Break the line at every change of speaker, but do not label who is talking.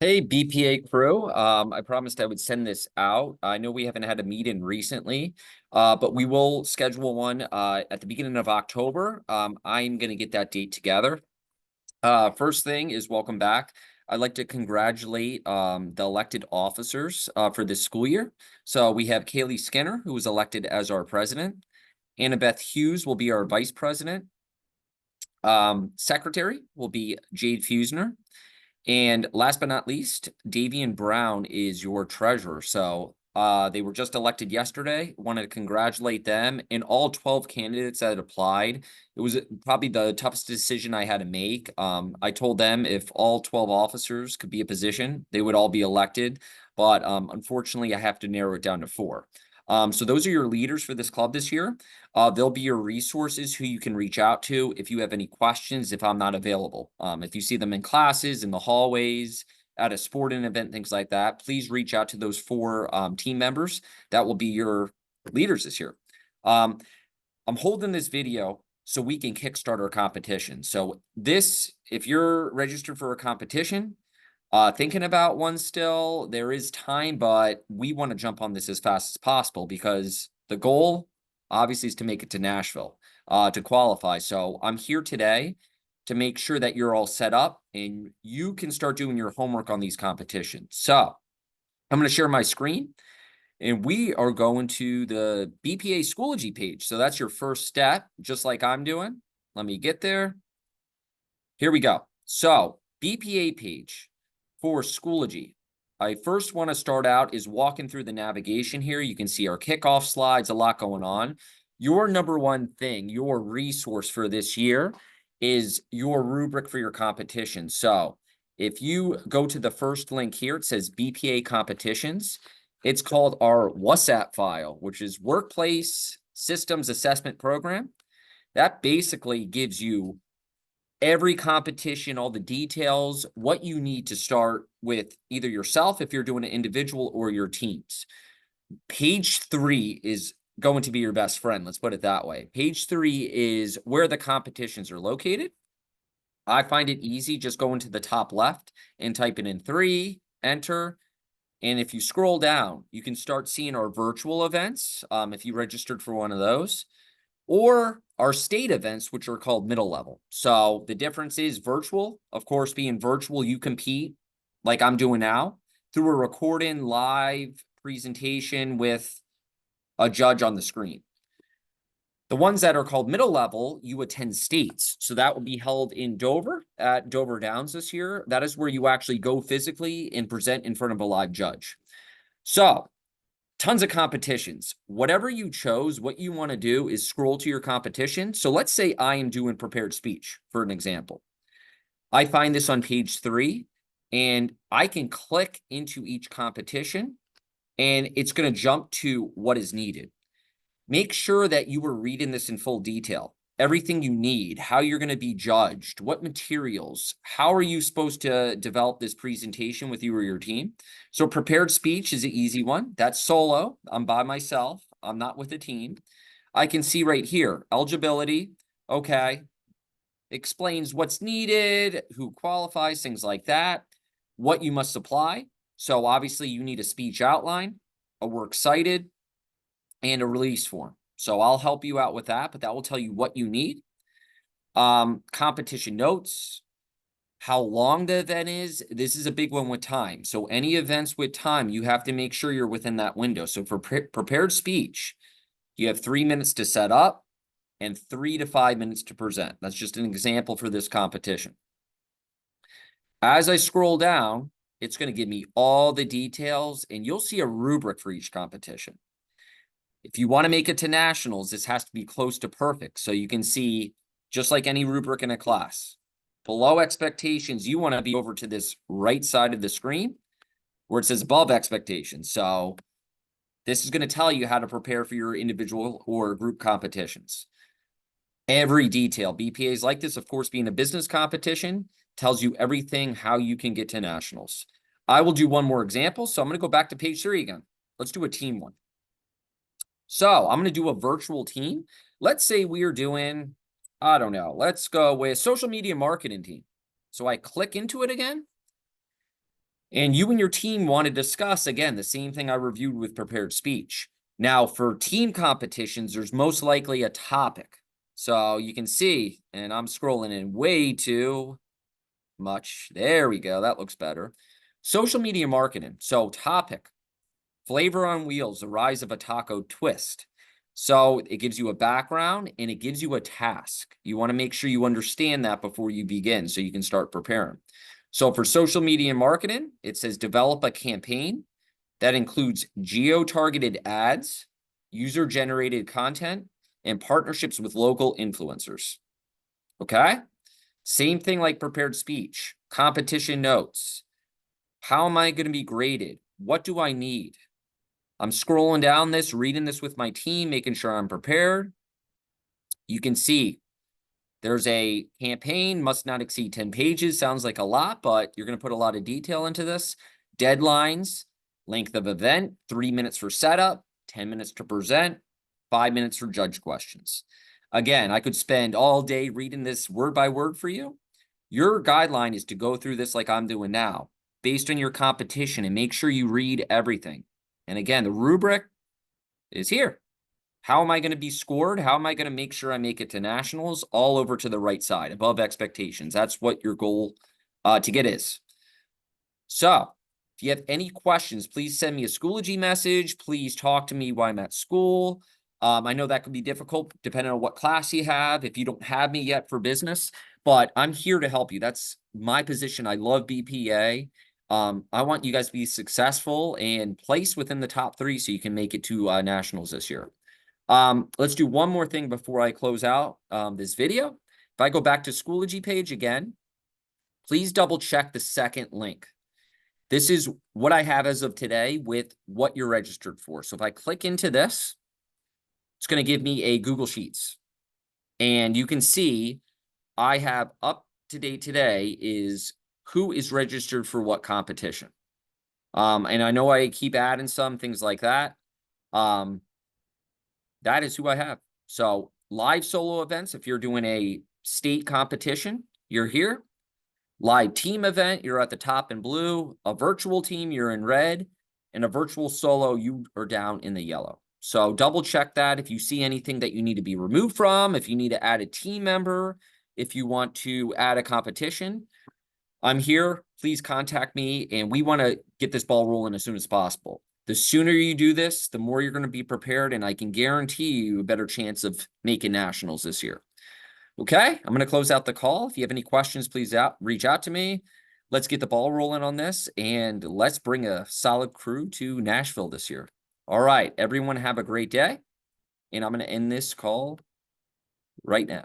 Hey, BPA crew. I promised I would send this out. I know we haven't had a meeting recently, but we will schedule one at the beginning of October. I'm going to get that date together. First thing is welcome back. I'd like to congratulate the elected officers for this school year. So we have Kaylee Skinner, who was elected as our president. Annabeth Hughes will be our vice president. Secretary will be Jade Fusner. And last but not least, Davian Brown is your treasurer. So they were just elected yesterday. Wanted to congratulate them and all 12 candidates that applied. It was probably the toughest decision I had to make. I told them if all 12 officers could be a position, they would all be elected. But unfortunately, I have to narrow it down to 4. So those are your leaders for this club this year. They'll be your resources who you can reach out to if you have any questions, if I'm not available. If you see them in classes, in the hallways, at a sporting event, things like that, please reach out to those 4 team members. That will be your leaders this year. I'm holding this video so we can kickstart our competition. So this, if you're registered for a competition, thinking about one still, there is time, but we want to jump on this as fast as possible because the goal obviously is to make it to Nashville, to qualify. So I'm here today to make sure that you're all set up and you can start doing your homework on these competitions. So I'm going to share my screen and we are going to the BPA Schoology page. So that's your first step, just like I'm doing. Let me get there. Here we go. So BPA page for Schoology. I first want to start out is walking through the navigation here. You can see our kickoff slides, a lot going on. Your number one thing, your resource for this year is your rubric for your competition. So if you go to the first link here, it says BPA competitions. It's called our WhatsApp file, which is Workplace Systems Assessment Program. That basically gives you every competition, all the details, what you need to start with either yourself if you're doing an individual or your teams. Page 3 is going to be your best friend. Let's put it that way. Page 3 is where the competitions are located. I find it easy. Just go into the top left and type it in 3, enter. And if you scroll down, you can start seeing our virtual events if you registered for one of those, or our state events, which are called middle level. So the difference is virtual. Of course, being virtual, you compete like I'm doing now through a recording live presentation with a judge on the screen. The ones that are called middle level, you attend states. So that will be held in Dover at Dover Downs this year. That is where you actually go physically and present in front of a live judge. So tons of competitions. Whatever you chose, what you want to do is scroll to your competition. So let's say I am doing prepared speech, for an example. I find this on page 3, and I can click into each competition, and it's going to jump to what is needed. Make sure that you were reading this in full detail. Everything you need, how you're going to be judged, what materials, how are you supposed to develop this presentation with you or your team. So prepared speech is an easy one. That's solo. I'm by myself. I'm not with a team. I can see right here, eligibility. Okay. Explains what's needed, who qualifies, things like that, what you must supply. So obviously you need a speech outline, a works cited, and a release form. So I'll help you out with that, but that will tell you what you need. Competition notes, how long the event is. This is a big one with time. So any events with time, you have to make sure you're within that window. So for prepared speech, you have 3 minutes to set up and 3 to 5 minutes to present. That's just an example for this competition. As I scroll down, it's going to give me all the details, and you'll see a rubric for each competition. If you want to make it to nationals, this has to be close to perfect. So you can see, just like any rubric in a class, below expectations, you want to be over to this right side of the screen where it says above expectations. So this is going to tell you how to prepare for your individual or group competitions. Every detail. BPAs like this, of course, being a business competition, tells you everything, how you can get to nationals. I will do one more example. So I'm going to go back to page 3 again. Let's do a team one. So I'm going to do a virtual team. Let's say we are doing, I don't know, let's go with social media marketing team. So I click into it again. And you and your team want to discuss, again, the same thing I reviewed with prepared speech. Now, for team competitions, there's most likely a topic. So you can see, and I'm scrolling in way too much. There we go. That looks better. Social media marketing. So topic, flavor on wheels, the rise of a taco twist. So it gives you a background and it gives you a task. You want to make sure you understand that before you begin so you can start preparing. So for social media and marketing, it says develop a campaign that includes geo-targeted ads, user-generated content, and partnerships with local influencers. Okay? Same thing like prepared speech, competition notes. How am I going to be graded? What do I need? I'm scrolling down this, reading this with my team, making sure I'm prepared. You can see there's a campaign, must not exceed 10 pages. Sounds like a lot, but you're going to put a lot of detail into this. Deadlines, length of event, 3 minutes for setup, 10 minutes to present, 5 minutes for judge questions. Again, I could spend all day reading this word by word for you. Your guideline is to go through this like I'm doing now, based on your competition, and make sure you read everything. And again, the rubric is here. How am I going to be scored? How am I going to make sure I make it to nationals? All over to the right side, above expectations. That's what your goal to get is. So if you have any questions, please send me a Schoology message. Please talk to me while I'm at school. I know that could be difficult depending on what class you have, if you don't have me yet for business, but I'm here to help you. That's my position. I love BPA. I want you guys to be successful and place within the top 3 so you can make it to nationals this year. Let's do one more thing before I close out this video. If I go back to Schoology page again, please double check the second link. This is what I have as of today with what you're registered for. So if I click into this, it's going to give me a Google Sheets. And you can see I have up to date today is who is registered for what competition. And I know I keep adding some things like that. That is who I have. So live solo events, if you're doing a state competition, you're here. Live team event, you're at the top in blue. A virtual team, you're in red. And a virtual solo, you are down in the yellow. So double check that if you see anything that you need to be removed from, if you need to add a team member, if you want to add a competition. I'm here. Please contact me, and we want to get this ball rolling as soon as possible. The sooner you do this, the more you're going to be prepared, and I can guarantee you a better chance of making nationals this year. Okay, I'm going to close out the call. If you have any questions, please reach out to me. Let's get the ball rolling on this, and let's bring a solid crew to Nashville this year. All right, everyone have a great day, and I'm going to end this call right now.